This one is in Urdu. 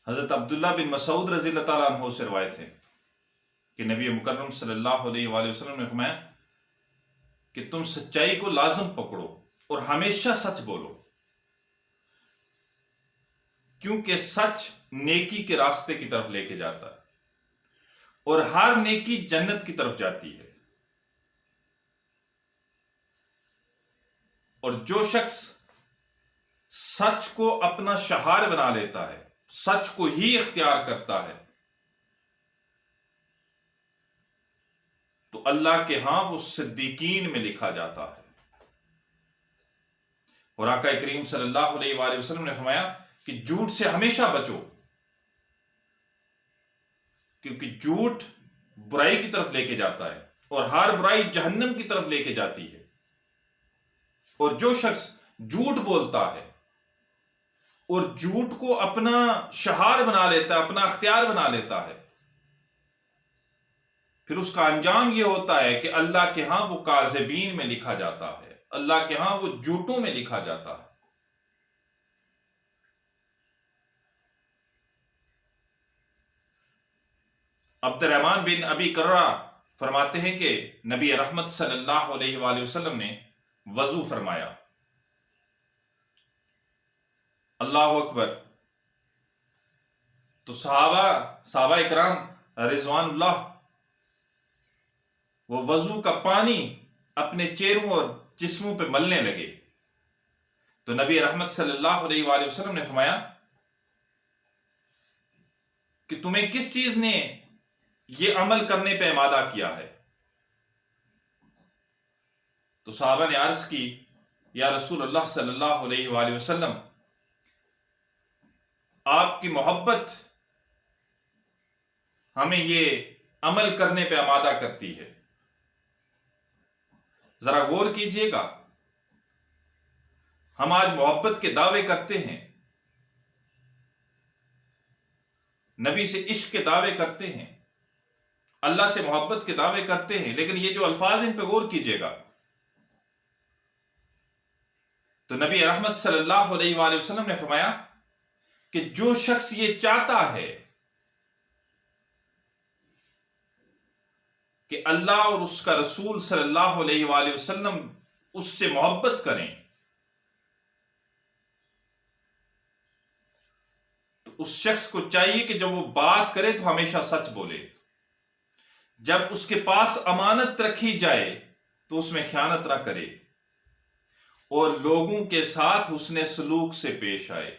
حضرت عبداللہ بن مسعود رضی اللہ تعالیٰ عنہ سے روایت ہے کہ نبی مکرم صلی اللہ علیہ وآلہ وسلم نے فرمایا کہ تم سچائی کو لازم پکڑو اور ہمیشہ سچ بولو، کیونکہ سچ نیکی کے راستے کی طرف لے کے جاتا ہے اور ہر نیکی جنت کی طرف جاتی ہے۔ اور جو شخص سچ کو اپنا شعار بنا لیتا ہے، سچ کو ہی اختیار کرتا ہے، تو اللہ کے ہاں وہ صدیقین میں لکھا جاتا ہے۔ اور آقا کریم صلی اللہ علیہ وآلہ وسلم نے فرمایا کہ جھوٹ سے ہمیشہ بچو، کیونکہ جھوٹ برائی کی طرف لے کے جاتا ہے اور ہر برائی جہنم کی طرف لے کے جاتی ہے۔ اور جو شخص جھوٹ بولتا ہے اور جھوٹ کو اپنا شعار بنا لیتا ہے، اپنا اختیار بنا لیتا ہے، پھر اس کا انجام یہ ہوتا ہے کہ اللہ کے ہاں وہ کاذبین میں لکھا جاتا ہے، اللہ کے ہاں وہ جھوٹوں میں لکھا جاتا ہے۔ عبد الرحمن بن ابی کرہ فرماتے ہیں کہ نبی رحمت صلی اللہ علیہ وآلہ وسلم نے وضو فرمایا، اللہ اکبر، تو صحابہ اکرام رضوان اللہ وہ وضو کا پانی اپنے چہروں اور جسموں پہ ملنے لگے۔ تو نبی رحمت صلی اللہ علیہ وآلہ وسلم نے فرمایا کہ تمہیں کس چیز نے یہ عمل کرنے پہ آمادہ کیا ہے؟ تو صحابہ نے عرض کی، یا رسول اللہ صلی اللہ علیہ وآلہ وسلم، آپ کی محبت ہمیں یہ عمل کرنے پہ آمادہ کرتی ہے۔ ذرا غور کیجئے گا، ہم آج محبت کے دعوے کرتے ہیں، نبی سے عشق کے دعوے کرتے ہیں، اللہ سے محبت کے دعوے کرتے ہیں، لیکن یہ جو الفاظ ان پہ غور کیجئے گا، تو نبی رحمت صلی اللہ علیہ وآلہ وسلم نے فرمایا کہ جو شخص یہ چاہتا ہے کہ اللہ اور اس کا رسول صلی اللہ علیہ وآلہ وسلم اس سے محبت کریں، تو اس شخص کو چاہیے کہ جب وہ بات کرے تو ہمیشہ سچ بولے، جب اس کے پاس امانت رکھی جائے تو اس میں خیانت نہ کرے، اور لوگوں کے ساتھ حسن سلوک سے پیش آئے۔